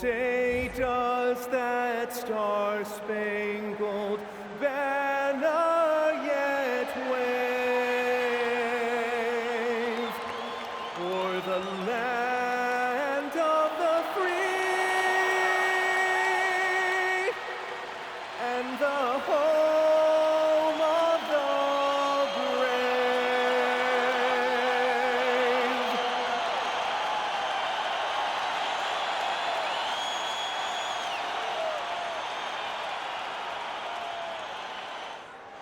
say does that star-spangled banner yet wave o'er the land of the free and the home of the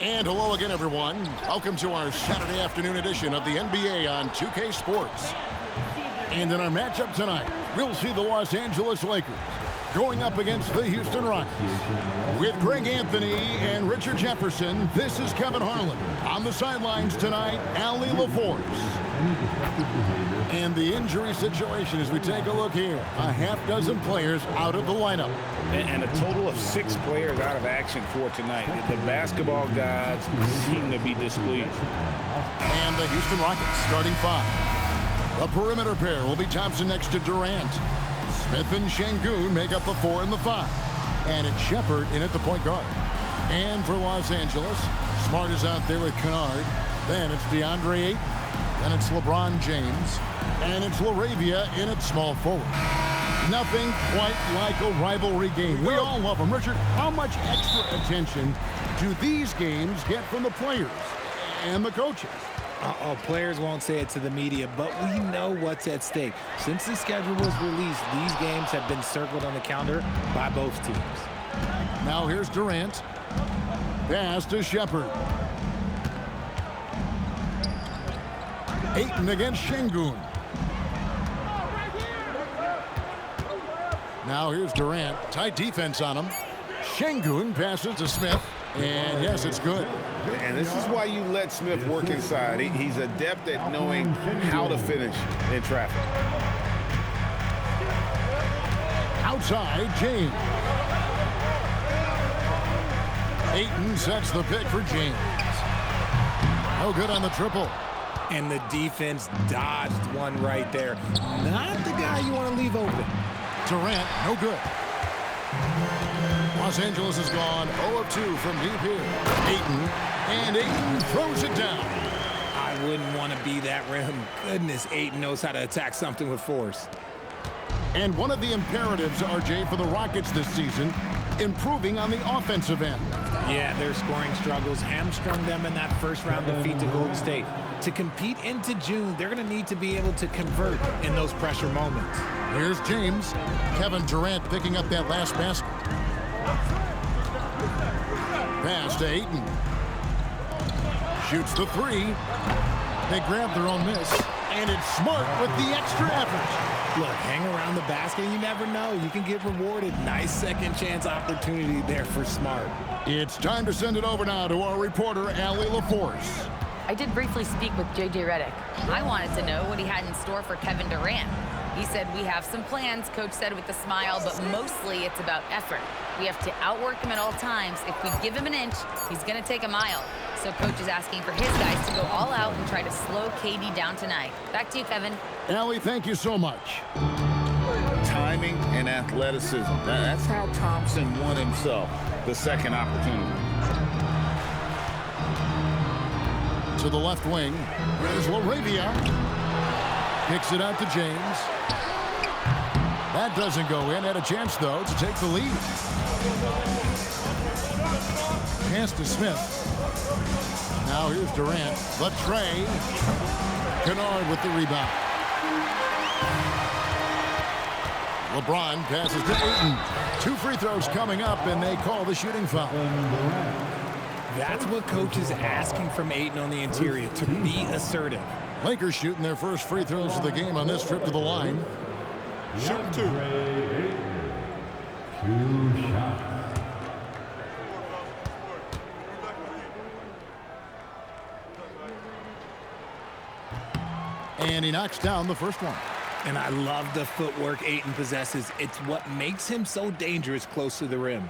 And hello again, everyone. Welcome to our Saturday afternoon edition of the NBA on 2K Sports. And in our matchup tonight, we'll see the Los Angeles Lakers going up against the Houston Rockets. With Greg Anthony and Richard Jefferson, this is Kevin Harlan. On the sidelines tonight, Allie LaForce. And the injury situation as we take a look here. A half dozen players out of the lineup. And a total of 6 players out of action for tonight. The basketball gods seem to be displeased. And the Houston Rockets starting 5. The perimeter pair will be Thompson next to Durant. Smith and Şengün make up the 4 and the 5. And it's Shepherd in at the point guard. And for Los Angeles, Smart is out there with Kennard. Then it's DeAndre Ayton. Then it's LeBron James. And it's LaRavia in at small forward. Nothing quite like a rivalry game. We all love them. Richard, how much extra attention do these games get from the players and the coaches? Players won't say it to the media, but we know what's at stake. Since the schedule was released, these games have been circled on the calendar by both teams. Now here's Durant. Pass to Shepherd. Ayton against Şengün. Now here's Durant. Tight defense on him. Şengün passes to Smith. And yes, it's good. And this is why you let Smith work inside. He's adept at knowing how to finish in traffic. Outside, James. Ayton sets the pick for James. No good on the triple. And the defense dodged one right there. Not the guy you want to leave open. Durant, no good. Los Angeles has gone 0 of 2 from deep here. Ayton throws it down. I wouldn't want to be that rim. Goodness, Ayton knows how to attack something with force. And one of the imperatives, RJ, for the Rockets this season, improving on the offensive end. Yeah, their scoring struggles hamstrung them in that first-round defeat to Golden State. To compete into June, they're going to need to be able to convert in those pressure moments. Here's James. Kevin Durant picking up that last basket. Pass to Ayton. Shoots the 3. They grab their own miss. And it's Smart with the extra effort. Look, hang around the basket, you never know. You can get rewarded. Nice second chance opportunity there for Smart. It's time to send it over now to our reporter, Allie LaForce. I did briefly speak with J.J. Redick. I wanted to know what he had in store for Kevin Durant. He said, we have some plans, Coach said with a smile, but mostly it's about effort. We have to outwork him at all times. If we give him an inch, he's going to take a mile. So Coach is asking for his guys to go all out and try to slow KD down tonight. Back to you, Kevin. Allie, thank you so much. Timing and athleticism. That's how Thompson won himself the second opportunity. To the left wing, there's LaRavia. Kicks it out to James. That doesn't go in. Had a chance, though, to take the lead. Pass to Smith. Now here's Durant. Latrey. Kennard with the rebound. LeBron passes to Ayton. 2 free throws coming up, and they call the shooting foul. That's what Coach is asking from Ayton on the interior, to be assertive. Lakers shooting their first free throws of the game on this trip to the line. Shoot 2. And he knocks down the first one. And I love the footwork Ayton possesses. It's what makes him so dangerous close to the rim.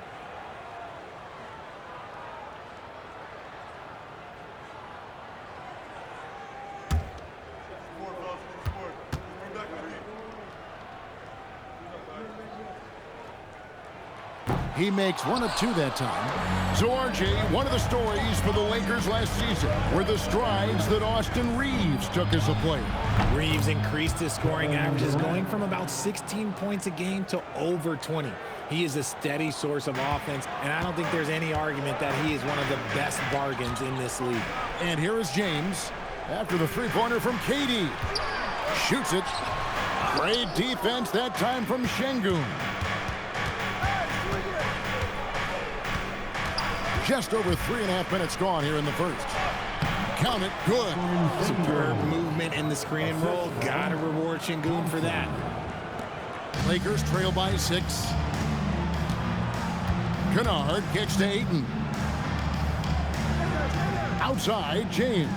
He makes one of two that time. So, RJ, one of the stories for the Lakers last season were the strides that Austin Reeves took as a player. Reeves increased his scoring averages, going from about 16 points a game to over 20. He is a steady source of offense, and I don't think there's any argument that he is one of the best bargains in this league. And here is James after the three-pointer from KD. Shoots it. Great defense that time from Şengün. Just over 3.5 minutes gone here in the first. Count it, good. Superb movement in the screen and roll. Gotta reward Şengün for that. Lakers trail by 6. Kennard kicks to Ayton. Outside, James.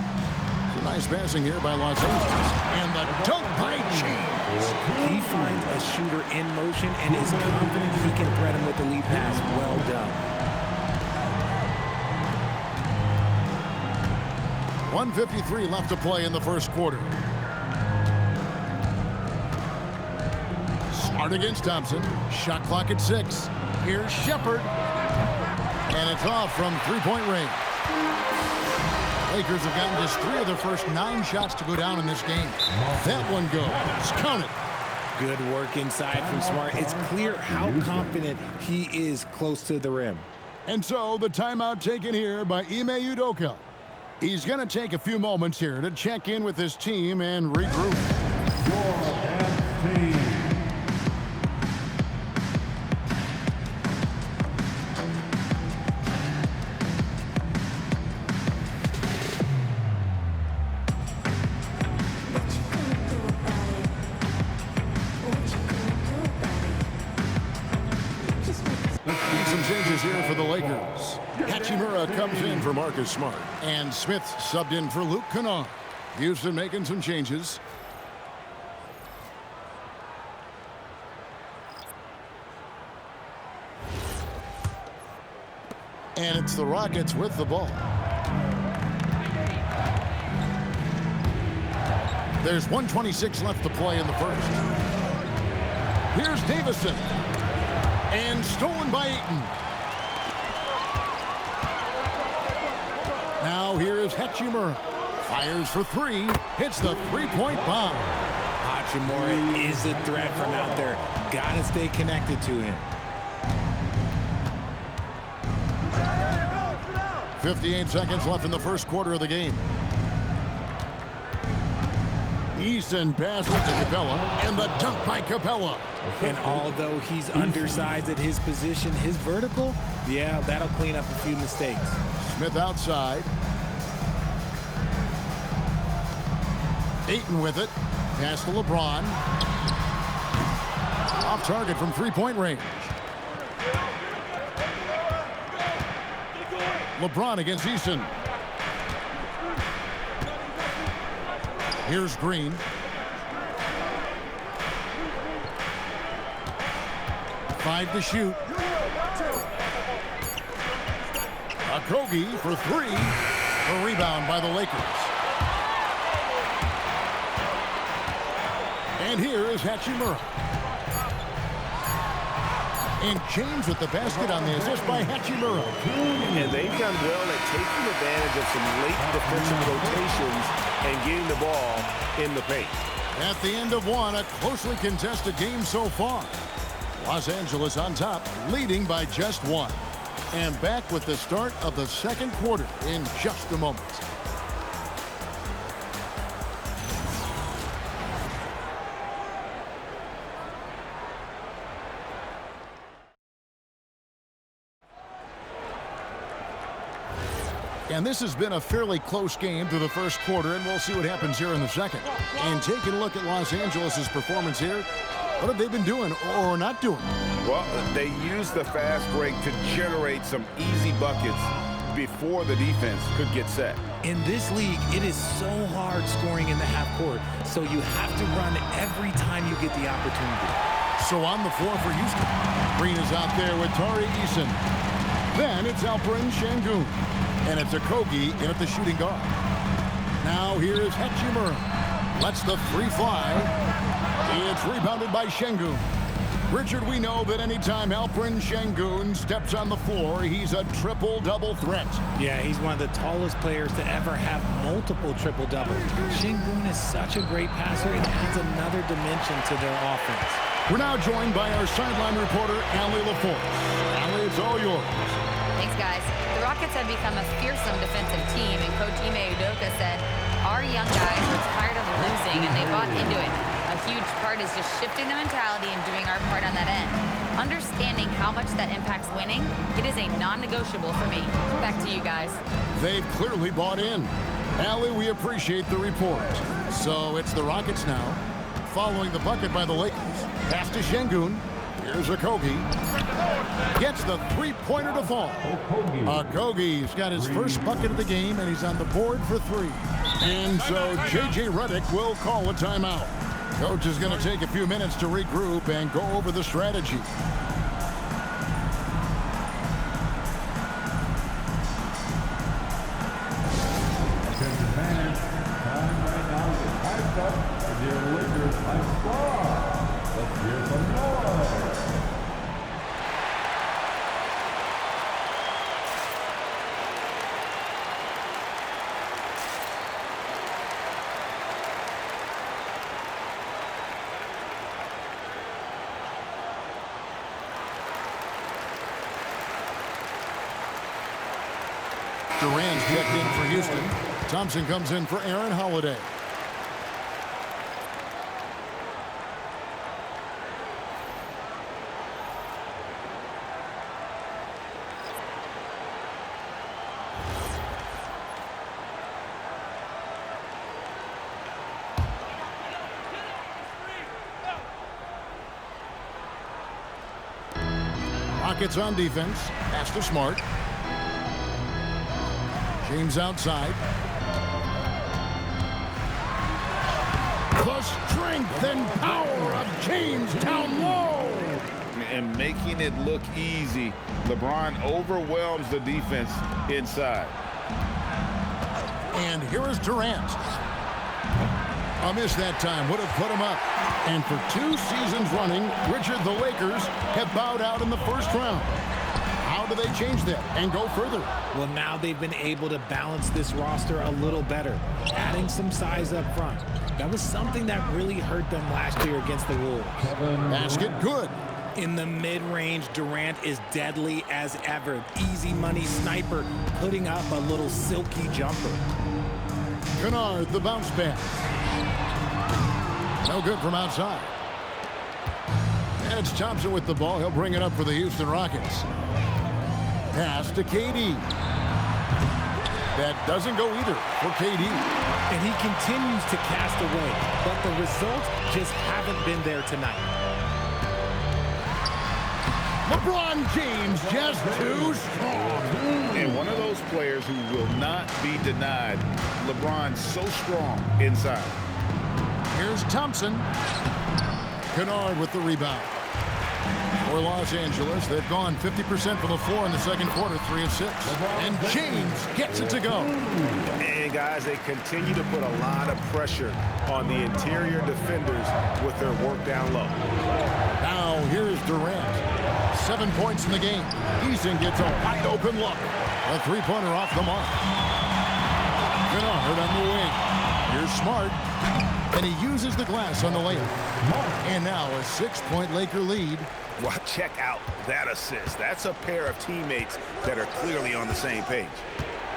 Nice passing here by Los Angeles. And the dunk by James. He finds a shooter in motion and is confident he can thread him with the lead pass. Well done. 1:53 left to play in the first quarter. Smart against Thompson. Shot clock at 6. Here's Shepherd. And it's off from three-point range. Lakers have gotten just 3 of their first 9 shots to go down in this game. That one goes. Count it. Good work inside from Smart. It's clear how confident he is close to the rim. And so the timeout taken here by Ime Udoka. He's going to take a few moments here to check in with his team and regroup. Some changes here for the Lakers. Hachimura comes in for Marcus Smart. And Smith subbed in for Luke Kennard. Houston making some changes. And it's the Rockets with the ball. There's 1:26 left to play in the first. Here's Davison. And stolen by Ayton. Now here is Hachimura. Fires for 3. Hits the three-point bomb. Hachimura is a threat from out there. Gotta stay connected to him. 58 seconds left in the first quarter of the game. Eason passes to Capella. And the dunk by Capella. And although he's undersized at his position, his vertical, yeah, that'll clean up a few mistakes. Smith outside. Ayton with it. Pass to LeBron. Off target from three-point range. LeBron against Eason. Here's Green. Five to shoot. Okogie for 3. A rebound by the Lakers. And here is Hachimura. And James with the basket on the assist by Hachimura. And they've done well at taking advantage of some late defensive rotations and getting the ball in the paint. At the end of one, a closely contested game so far. Los Angeles on top, leading by just 1. And back with the start of the second quarter in just a moment. And this has been a fairly close game through the first quarter, and we'll see what happens here in the second. And taking a look at Los Angeles' performance here, what have they been doing or not doing? Well, they used the fast break to generate some easy buckets before the defense could get set. In this league, it is so hard scoring in the half court, so you have to run every time you get the opportunity. So on the floor for Houston, Green is out there with Tari Eason. Then it's Alperen Şengün. And it's Okogie in at the shooting guard. Now here is Hachimura. Lets the 3 fly. It's rebounded by Şengün. Richard, we know that anytime Alperen Sengun steps on the floor, he's a triple-double threat. Yeah, he's one of the tallest players to ever have multiple triple-doubles. Sengun is such a great passer and adds another dimension to their offense. We're now joined by our sideline reporter, Allie LaForce. Allie, it's all yours. Thanks, guys. The Rockets have become a fearsome defensive team, and Coach Ime Udoka said, our young guys were tired of losing, and they bought into it. A huge part is just shifting the mentality and doing our part on that end. Understanding how much that impacts winning, it is a non-negotiable for me. Back to you guys. They've clearly bought in. Allie, we appreciate the report. So it's the Rockets now, following the bucket by the Lakers. Pass to Sengun. Here's Okogie. Gets the three-pointer to fall. Okogie's got his first bucket of the game, and he's on the board for three. And so J.J. Redick will call a timeout. Coach is going to take a few minutes to regroup and go over the strategy. Durant's checked in for Houston. Thompson comes in for Aaron Holiday. Rockets on defense. Pass to Smart. James outside. The strength and power of James down low. And making it look easy, LeBron overwhelms the defense inside. And here is Durant. A miss that time would have put him up. And for 2 seasons running, Richard, the Lakers have bowed out in the first round. How do they change that and go further? Well, now they've been able to balance this roster a little better, adding some size up front. That was something that really hurt them last year against the Wolves. Basket good. In the mid-range, Durant is deadly as ever. Easy money sniper, putting up a little silky jumper. Kennard, the bounce pass. No good from outside. And it's Thompson with the ball. He'll bring it up for the Houston Rockets. Pass to KD. That doesn't go either for KD. And he continues to cast away, but the results just haven't been there tonight. LeBron James just too strong. And one of those players who will not be denied. LeBron's so strong inside. Here's Thompson. Kennard with the rebound. For Los Angeles, they've gone 50% from the floor in the second quarter, 3 of 6. And James gets it to go. And guys, they continue to put a lot of pressure on the interior defenders with their work down low. Now here's Durant. 7 points in the game. Eason gets a wide open look. A three-pointer off the mark. Kennard on the wing. Here's Smart. And he uses the glass on the layup. And now a 6-point Laker lead. Well, check out that assist. That's a pair of teammates that are clearly on the same page.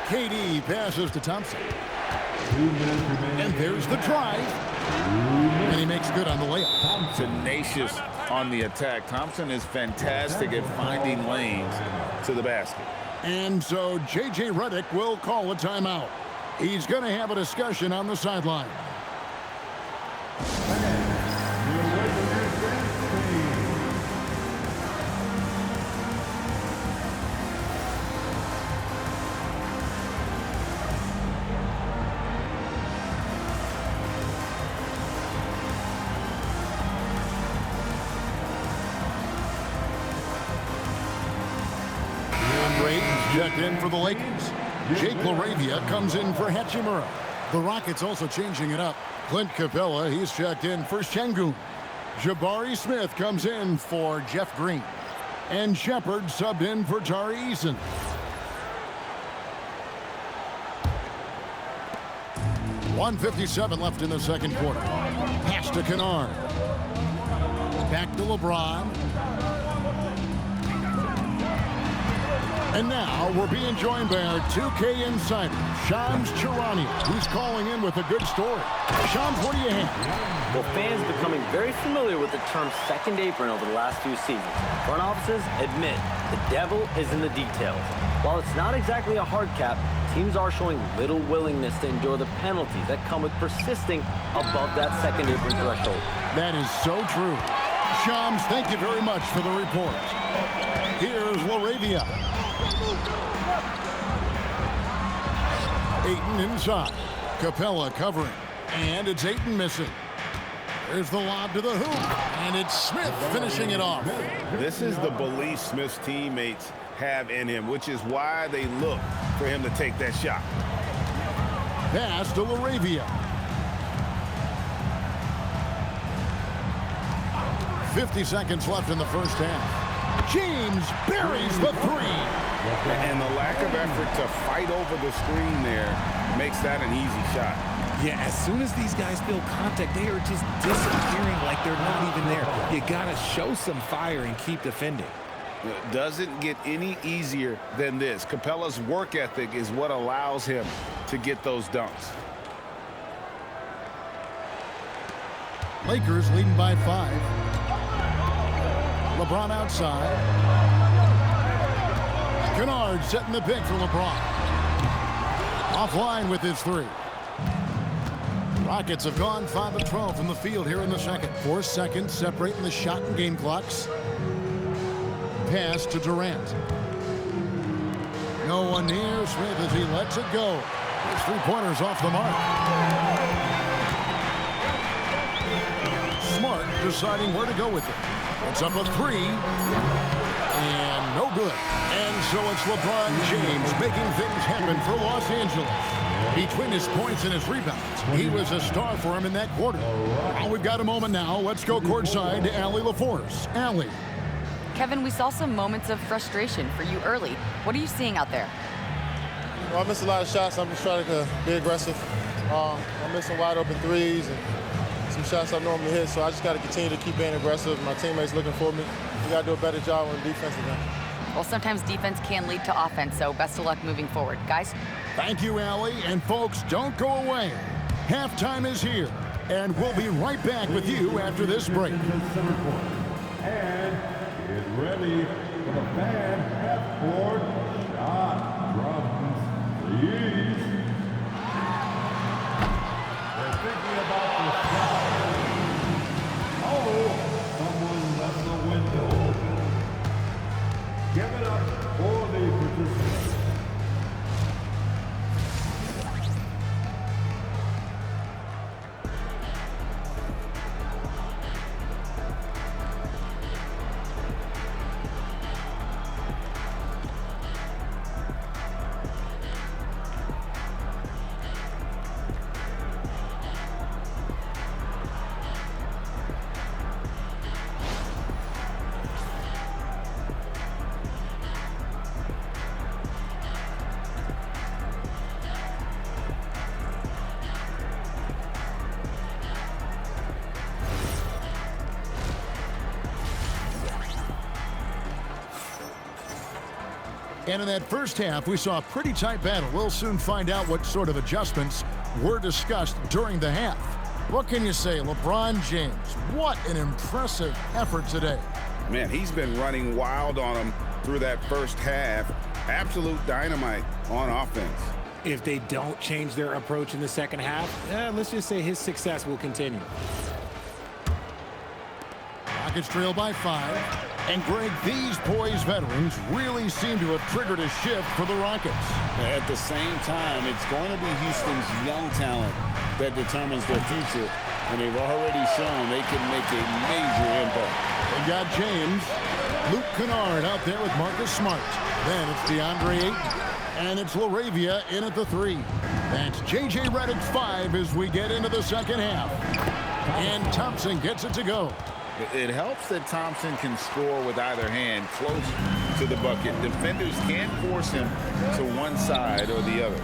KD passes to Thompson. And there's the drive. And he makes good on the layup. Tenacious on the attack. Thompson is fantastic at finding lanes to the basket. And so J.J. Redick will call a timeout. He's going to have a discussion on the sideline. Checked in for the Lakers. Jake LaRavia comes in for Hachimura. The Rockets also changing it up. Clint Capella, he's checked in for Sengun. Jabari Smith comes in for Jeff Green. And Shepard subbed in for Tari Eason. .157 left in the second quarter. Pass to Kennard. Back to LeBron. And now we're being joined by our 2K insider, Shams Charania, who's calling in with a good story. Shams, what do you have? Well, fans are becoming very familiar with the term second apron over the last few seasons. Front offices admit the devil is in the details. While it's not exactly a hard cap, teams are showing little willingness to endure the penalties that come with persisting above that second apron threshold. That is so true. Shams, thank you very much for the report. Here's LaRavia. Ayton inside. Capella covering. And it's Ayton missing. There's the lob to the hoop. And it's Smith finishing it off. This is the belief Smith's teammates have in him, which is why they look for him to take that shot. Pass to LaRavia. 50 seconds left in the first half. James buries the three. And the lack of effort to fight over the screen there makes that an easy shot. Yeah, as soon as these guys feel contact, they are just disappearing like they're not even there. You got to show some fire and keep defending. It doesn't get any easier than this. Capella's work ethic is what allows him to get those dunks. Lakers leading by 5. LeBron outside. Kennard setting the pick for LeBron. Offline with his three. Rockets have gone 5 of 12 from the field here in the second. 4 seconds separating the shot and game clocks. Pass to Durant. No one near Smith as he lets it go. His three-pointers off the mark. Smart deciding where to go with it. It's up a 3. And no good. And so it's LeBron James making things happen for Los Angeles. Between his points and his rebounds, he was a star for him in that quarter. Well, we've got a moment now. Let's go courtside to Allie LaForce. Allie. Kevin, we saw some moments of frustration for you early. What are you seeing out there? Well, I missed a lot of shots. I'm just trying to be aggressive. I'm missing wide open threes and some shots I normally hit, so I just got to continue to keep being aggressive. My teammates looking for me. We got to do a better job on the defensive end. Well, sometimes defense can lead to offense, so best of luck moving forward. Guys? Thank you, Allie. And folks, don't go away. Halftime is here, and we'll be right back with you after this break. And get ready for the fan half-court shot from East. They're thinking about the shot. Oh, someone left the window open. Give it up for the participants. And in that first half, we saw a pretty tight battle. We'll soon find out what sort of adjustments were discussed during the half. What can you say, LeBron James? What an impressive effort today. Man, he's been running wild on him through that first half. Absolute dynamite on offense. If they don't change their approach in the second half, let's just say his success will continue. Rockets trail by 5. And Greg, these poised veterans really seem to have triggered a shift for the Rockets. At the same time, it's going to be Houston's young talent that determines their future. And they've already shown they can make a major impact. They got James, Luke Kennard out there with Marcus Smart. Then it's DeAndre Ayton. And it's LaRavia in at the 3. That's J.J. Redick 5 as we get into the second half. And Thompson gets it to go. It helps that Thompson can score with either hand close to the bucket. Defenders can't force him to one side or the other.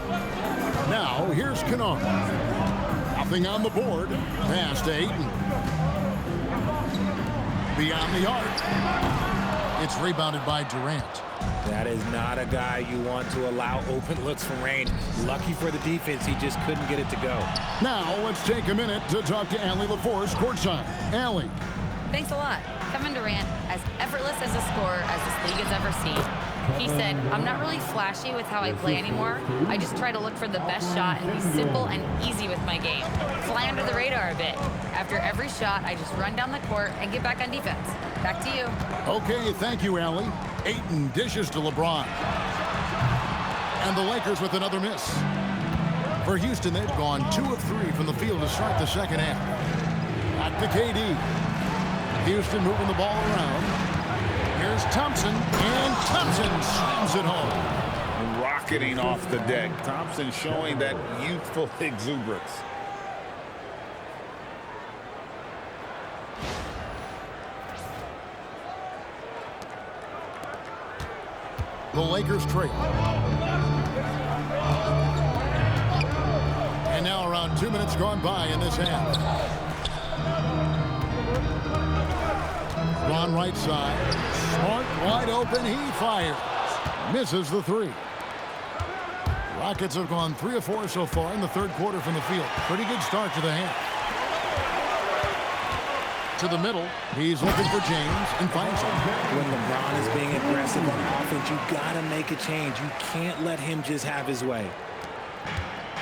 Now, here's Kennard. Nothing on the board. Pass to Ayton. Beyond the arc. It's rebounded by Durant. That is not a guy you want to allow open looks from range. Lucky for the defense, he just couldn't get it to go. Now, let's take a minute to talk to Allie LaForce courtside. Allie. Thanks a lot. Kevin Durant, as effortless as a scorer as this league has ever seen. He said, I'm not really flashy with how I play anymore. I just try to look for the best shot and be simple and easy with my game. Fly under the radar a bit. After every shot, I just run down the court and get back on defense. Back to you. Okay, thank you, Allie. Ayton dishes to LeBron. And the Lakers with another miss. For Houston, they've gone 2 of 3 from the field to start the second half. Back to KD. Houston moving the ball around. Here's Thompson, and Thompson slams it home. Rocketing off the deck. Thompson showing that youthful exuberance. The Lakers trail. And now around 2 minutes gone by in this half. On right side. Smart wide open. He fires. Misses the 3. Rockets have gone 3 of 4 so far in the third quarter from the field. Pretty good start to the half. To the middle. He's looking for James and finds him. When LeBron is being aggressive on offense, you got to make a change. You can't let him just have his way.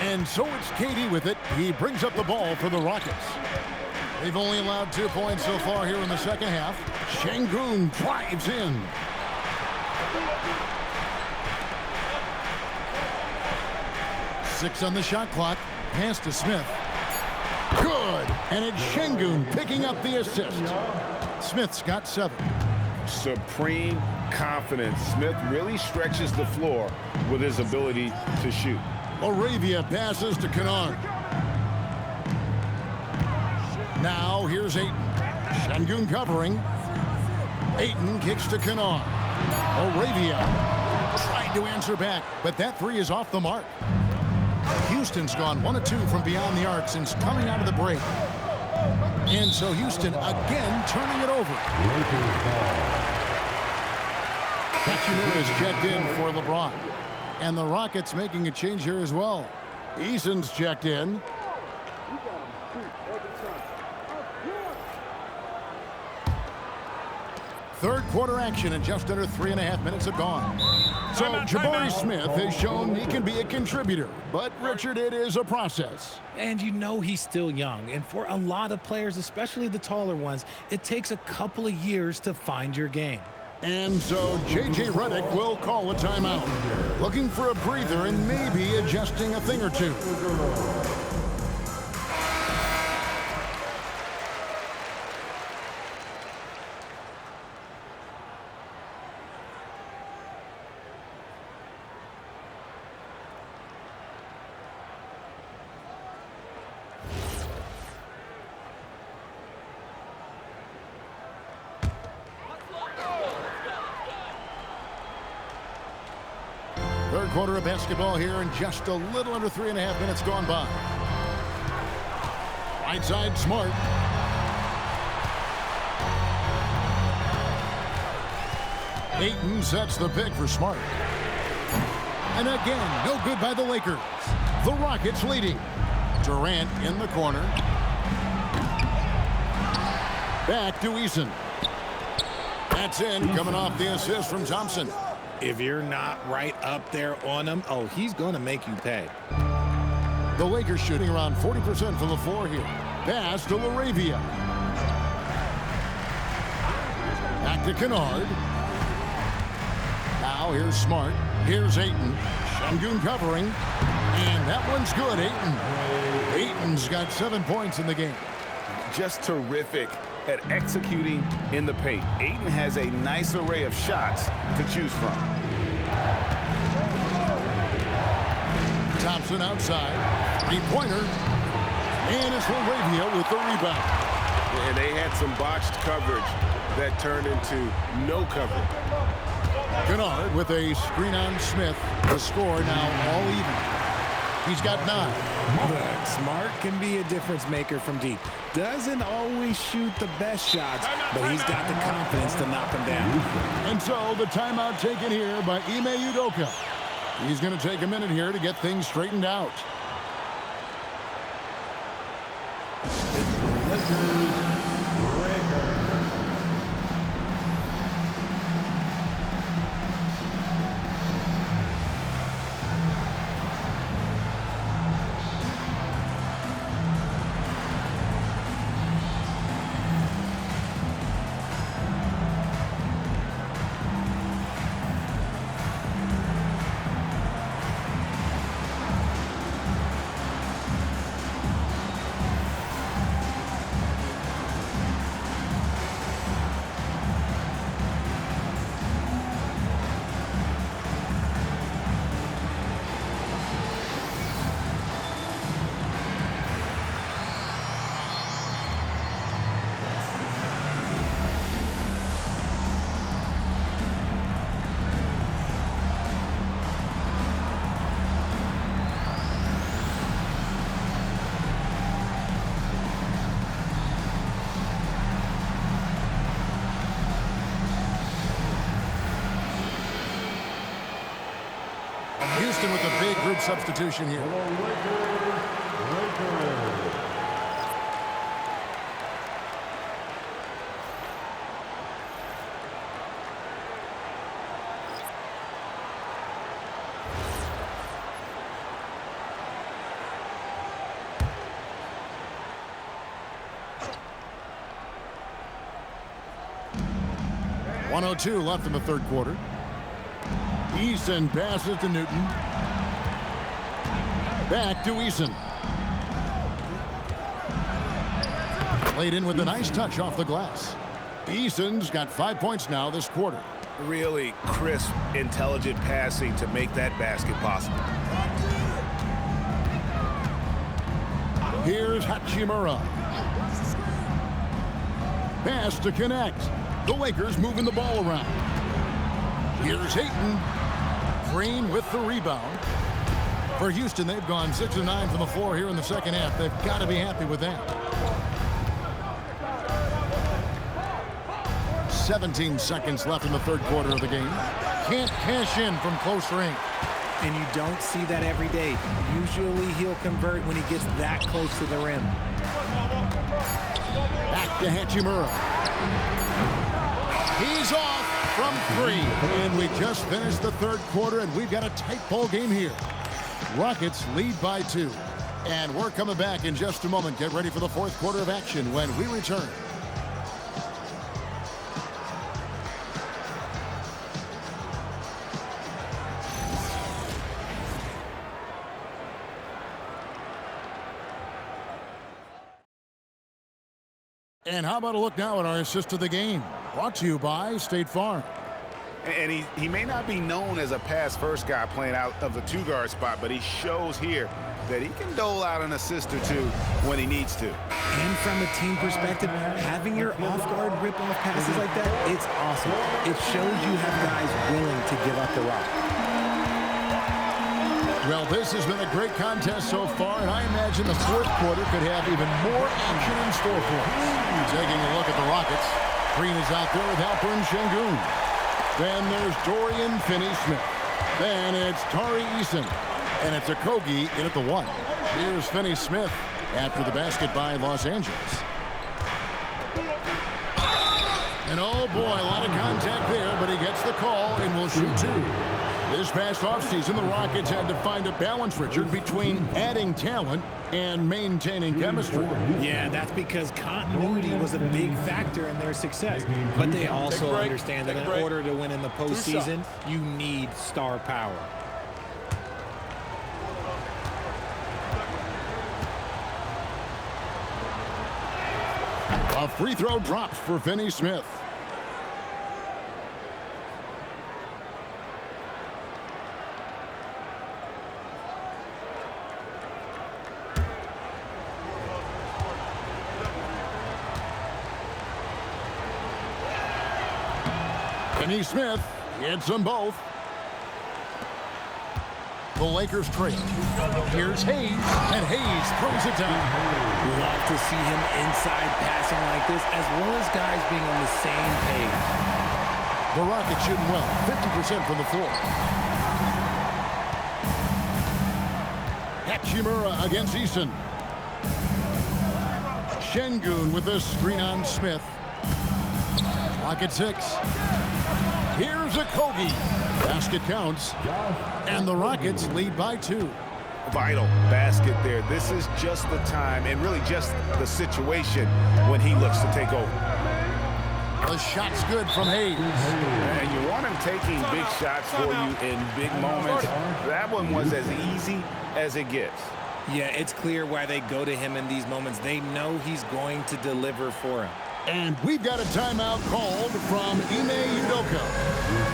And so it's KD with it. He brings up the ball for the Rockets. They've only allowed 2 points so far here in the second half. Şengün drives in. Six on the shot clock. Pass to Smith. Good. And it's Şengün picking up the assist. Smith's got 7. Supreme confidence. Smith really stretches the floor with his ability to shoot. Laravia passes to Kennard. Now here's Ayton. Şengün covering. Ayton kicks to Kennard. Laravia tried to answer back, but that 3 is off the mark. Houston's gone 1 of 2 from beyond the arc since coming out of the break. And so Houston again turning it over. Hachimura is checked in for LeBron. And the Rockets making a change here as well. Eason's checked in. Third quarter action and just under 3.5 minutes have gone. So Jabari Smith has shown he can be a contributor. But, Richard, it is a process. And you know he's still young. And for a lot of players, especially the taller ones, it takes a couple of years to find your game. And so J.J. Redick will call a timeout. Looking for a breather and maybe adjusting a thing or two. Third quarter of basketball here and just a little under 3.5 minutes gone by. Right side, Smart. Ayton sets the pick for Smart. And again, no good by the Lakers. The Rockets leading. Durant in the corner. Back to Eason. That's in, coming off the assist from Thompson. If you're not right up there on him, oh, he's going to make you pay. The Lakers shooting around 40% from the floor here. Pass to Laravia. Back to Kennard. Now here's Smart. Here's Ayton. Şengün covering. And that one's good, Ayton. Ayton's got 7 points in the game. Just terrific at executing in the paint. Ayton has a nice array of shots to choose from. Thompson outside. Three-pointer. And it's Laravia with the rebound. And they had some botched coverage that turned into no coverage. Kennard with a screen on Smith. The score now all even. He's got 9. Look, Smart can be a difference maker from deep. Doesn't always shoot the best shots, but he's got the confidence to knock them down. And so the timeout taken here by Ime Udoka. He's going to take a minute here to get things straightened out. Houston with a big group substitution here. .102 left in the third quarter. Eason passes to Newton. Back to Eason. Played in with a nice touch off the glass. Eason's got 5 points now this quarter. Really crisp, intelligent passing to make that basket possible. Here's Hachimura. Pass to connect. The Lakers moving the ball around. Here's Ayton. Green with the rebound. For Houston, they've gone 6 of 9 from the floor here in the second half. They've got to be happy with that. 17 seconds left in the third quarter of the game. Can't cash in from close range. And you don't see that every day. Usually he'll convert when he gets that close to the rim. Back to Hachimura. He's off from 3. And we just finished the third quarter, and we've got a tight ball game here. Rockets lead by 2. And we're coming back in just a moment. Get ready for the fourth quarter of action when we return. And how about a look now at our assist of the game? Brought to you by State Farm. And he may not be known as a pass-first guy playing out of the two-guard spot, but he shows here that he can dole out an assist or two when he needs to. And from a team perspective, having your off-guard rip-off passes like that, it's awesome. It shows you have guys willing to give up the rock. Well, this has been a great contest so far, and I imagine the fourth quarter could have even more action in store for us. Taking a look at the Rockets. Green is out there with Alperen Sengun. Then there's Dorian Finney-Smith. Then it's Tari Eason. And it's Okogie in at the 1. Here's Finney-Smith after the basket by Los Angeles. And oh boy, a lot of contact there, but he gets the call and will shoot 2. This past offseason, the Rockets had to find a balance, Richard, between adding talent and maintaining chemistry. Yeah, that's because continuity was a big factor in their success. But they also understand that in order to win in the postseason, you need star power. A free throw drops for Finney-Smith. Finney Smith hits them both. The Lakers trail. Here's Hayes, and Hayes throws it down. Love to see him inside passing like this, as well as guys being on the same page. The Rockets shooting well, 50% from the floor. Hachimura against Easton. Şengün with a screen on Smith. Clock at 6. Here's a Kogi. Basket counts. And the Rockets lead by 2. Vital basket there. This is just the time and really just the situation when he looks to take over. The shot's good from Hayes. And you want him taking big shots for you in big moments. That one was as easy as it gets. Yeah, it's clear why they go to him in these moments. They know he's going to deliver for him. And we've got a timeout called from Ime Udoka.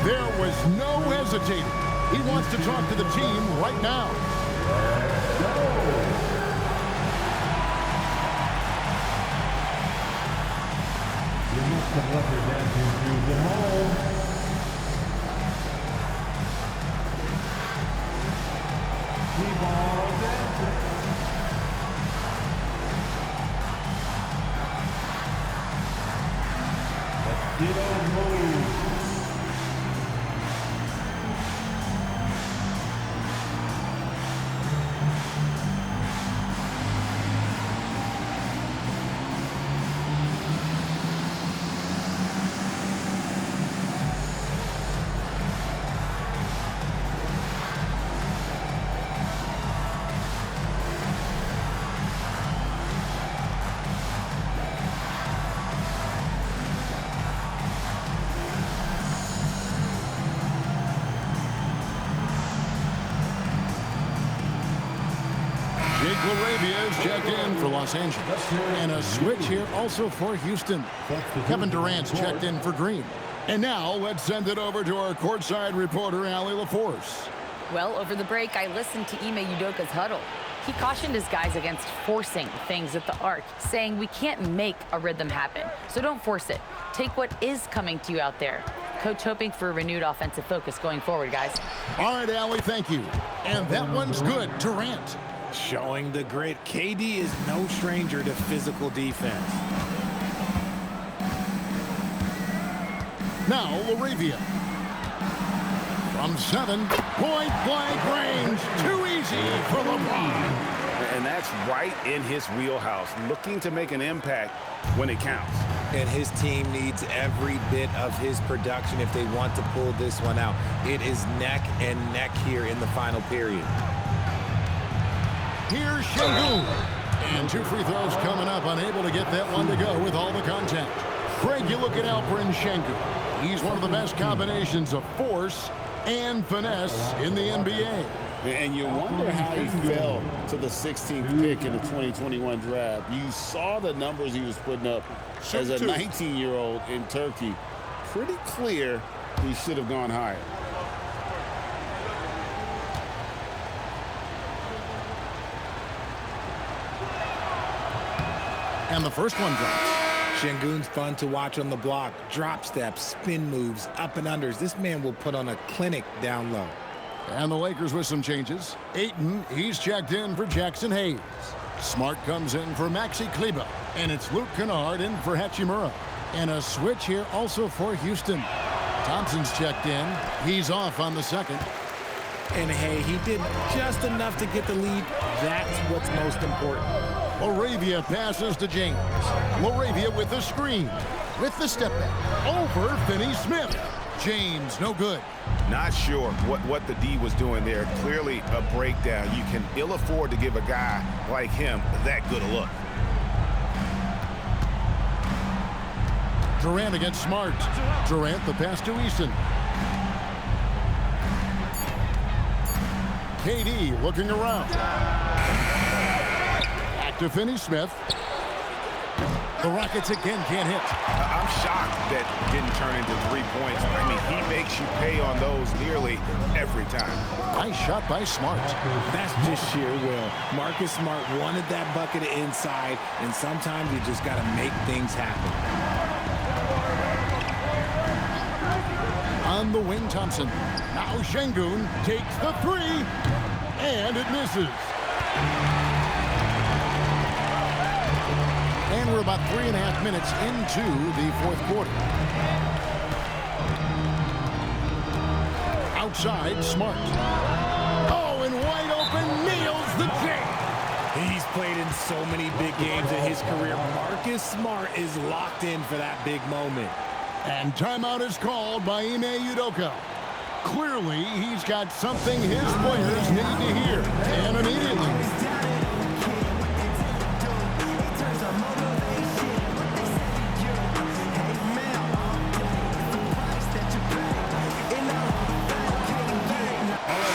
There was no hesitating. He wants to talk to the team right now. You must have left your dancing shoes at home. Keep on dancing. Let's get on move. Jake LaRavia is checked in for Los Angeles. And a switch here also for Houston. Kevin Durant's checked in for Green. And now let's send it over to our courtside reporter, Allie LaForce. Well, over the break, I listened to Ime Udoka's huddle. He cautioned his guys against forcing things at the arc, saying we can't make a rhythm happen, so don't force it. Take what is coming to you out there. Coach hoping for a renewed offensive focus going forward, guys. All right, Allie, thank you. And that one's good. Durant. Showing the grit. KD is no stranger to physical defense. Now LaRavia. From 7, point-blank range. Too easy for LeBron. And that's right in his wheelhouse, looking to make an impact when it counts. And his team needs every bit of his production if they want to pull this one out. It is neck and neck here in the final period. Here's Şengün. And 2 free throws coming up, unable to get that one to go with all the contact. Craig, you look at Alperen Şengün. He's one of the best combinations of force and finesse in the NBA. And you wonder how he fell to the 16th pick in the 2021 draft. You saw the numbers he was putting up as a 19-year-old in Turkey. Pretty clear he should have gone higher. And the first one drops. Şengün's fun to watch on the block. Drop steps, spin moves, up and unders. This man will put on a clinic down low. And the Lakers with some changes. Ayton, he's checked in for Jackson Hayes. Smart comes in for Maxi Kleber. And it's Luke Kennard in for Hachimura. And a switch here also for Houston. Thompson's checked in. He's off on the second. And hey, he did just enough to get the lead. That's what's most important. LaRavia passes to James. LaRavia with the screen. With the step back. Over Finney Smith. James, no good. Not sure what the D was doing there. Clearly a breakdown. You can ill afford to give a guy like him that good a look. Durant against Smart. Durant the pass to Easton. KD looking around. Back to Finney Smith. The Rockets again can't hit. I'm shocked that didn't turn into 3 points. I mean, he makes you pay on those nearly every time. Nice shot by Smart. That's just sheer will. Marcus Smart wanted that bucket inside, and sometimes you just got to make things happen. on the wing, Thompson. Now Şengün takes the three, and it misses. And we're about 3.5 minutes into the fourth quarter. Outside, Smart. Oh, and wide open, nails the J. He's played in so many big games in his career. Marcus Smart is locked in for that big moment. And timeout is called by Ime Udoka. Clearly, he's got something his players need to hear. And immediately.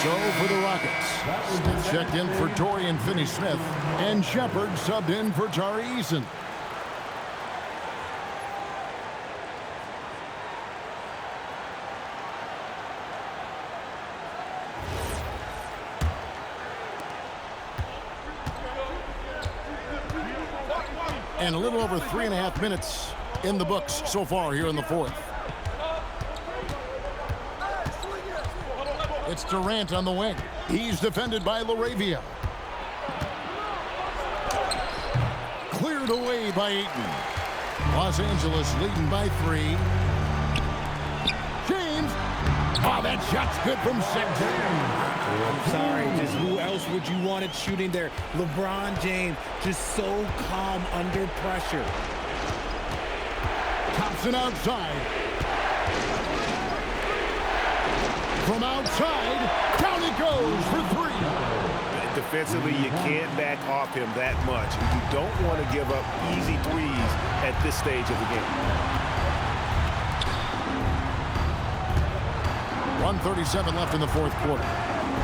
So for the Rockets, Smith checked in for Dorian Finney-Smith, and Shepherd subbed in for Tari Eason. And a little over 3.5 minutes in the books so far here in the fourth. It's Durant on the wing. He's defended by LaRavia. Cleared away by Ayton. Los Angeles leading by 3. James. Oh, that shot's good from 6. I'm sorry, just who else would you want it shooting there? LeBron James, just so calm under pressure. Thompson outside. From outside, down he goes for 3. Defensively, you can't back off him that much. You don't want to give up easy threes at this stage of the game. 1:37 left in the fourth quarter.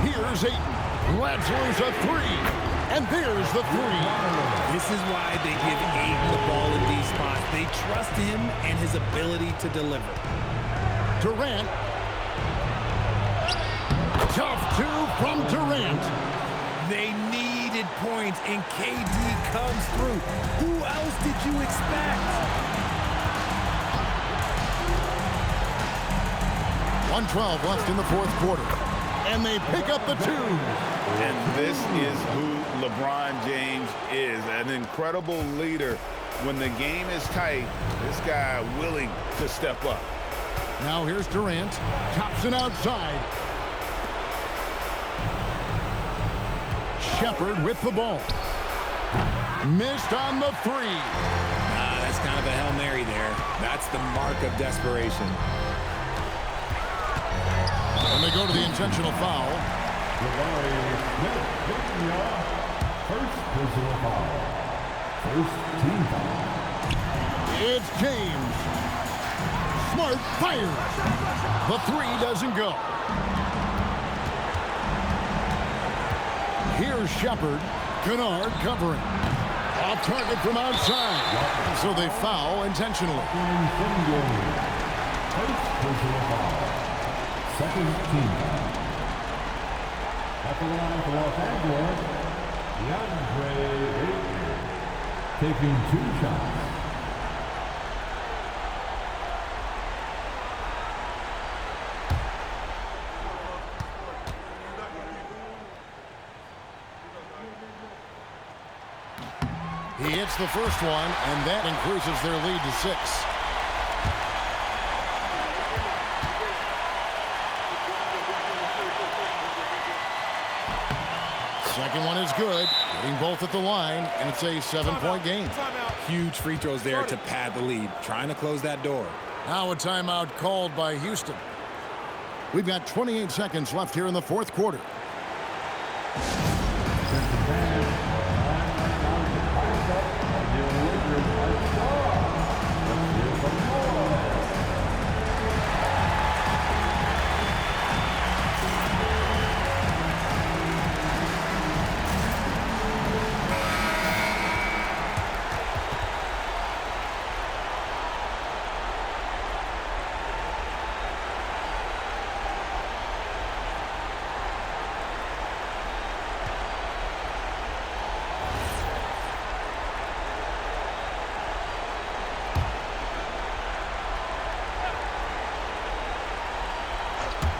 Here's Ayton. Lets loose a 3. And there's the 3. This is why they give Ayton the ball in these spots. They trust him and his ability to deliver. Durant. Tough 2 from Durant. They needed points, and KD comes through. Who else did you expect? 1:12 left in the fourth quarter. And they pick up the 2. And this is who LeBron James is, an incredible leader. When the game is tight, this guy willing to step up. Now here's Durant. Thompson outside. Shepherd with the ball. Missed on the 3. That's kind of a Hail Mary there. That's the mark of desperation. And they go to the intentional foul. First personal foul. First team foul. It's James. Smart fires. The 3 doesn't go. Here's Shepherd. Kennard covering. Off target from outside. So they foul intentionally. First personal foul. Second team foul. At the line for Los Angeles, DeAndre Ayton taking 2 shots. He hits the first one, and that increases their lead to 6. Second one is good. Getting both at the line, and it's a 7-point game. Huge free throws there to pad the lead, trying to close that door. Now a timeout called by Houston. We've got 28 seconds left here in the fourth quarter.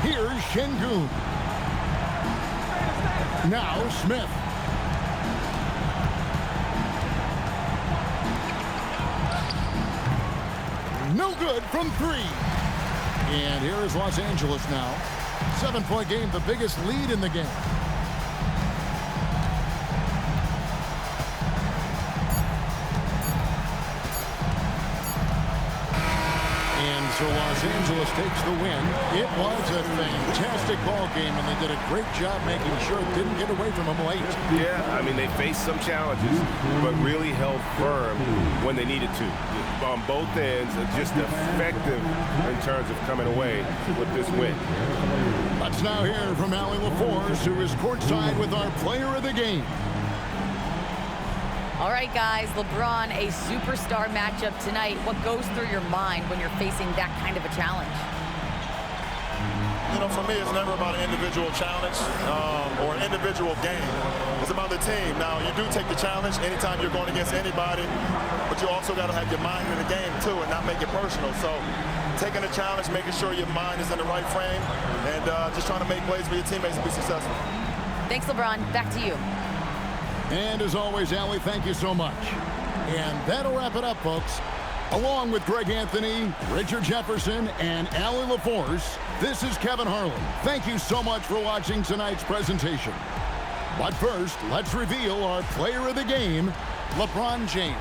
Here's Şengün. Now Smith. No good from 3. And here is Los Angeles now. 7-point game, the biggest lead in the game. And so Los Angeles takes the win. It was a fantastic ball game, and they did a great job making sure it didn't get away from them late. Yeah, I mean, they faced some challenges, but really held firm when they needed to. On both ends, just effective in terms of coming away with this win. Let's now hear from Allie LaForce, who is courtside with our player of the game. All right, guys, LeBron, a superstar matchup tonight. What goes through your mind when you're facing that kind of a challenge? You know, for me, it's never about an individual challenge or an individual game. It's about the team. Now, you do take the challenge anytime you're going against anybody, but you also got to have your mind in the game, too, and not make it personal. So taking the challenge, making sure your mind is in the right frame, and just trying to make plays for your teammates to be successful. Thanks, LeBron. Back to you. And as always, Allie, thank you so much. And that'll wrap it up, folks. Along with Greg Anthony, Richard Jefferson, and Allie LaForce, this is Kevin Harlan. Thank you so much for watching tonight's presentation. But first, let's reveal our player of the game, LeBron James.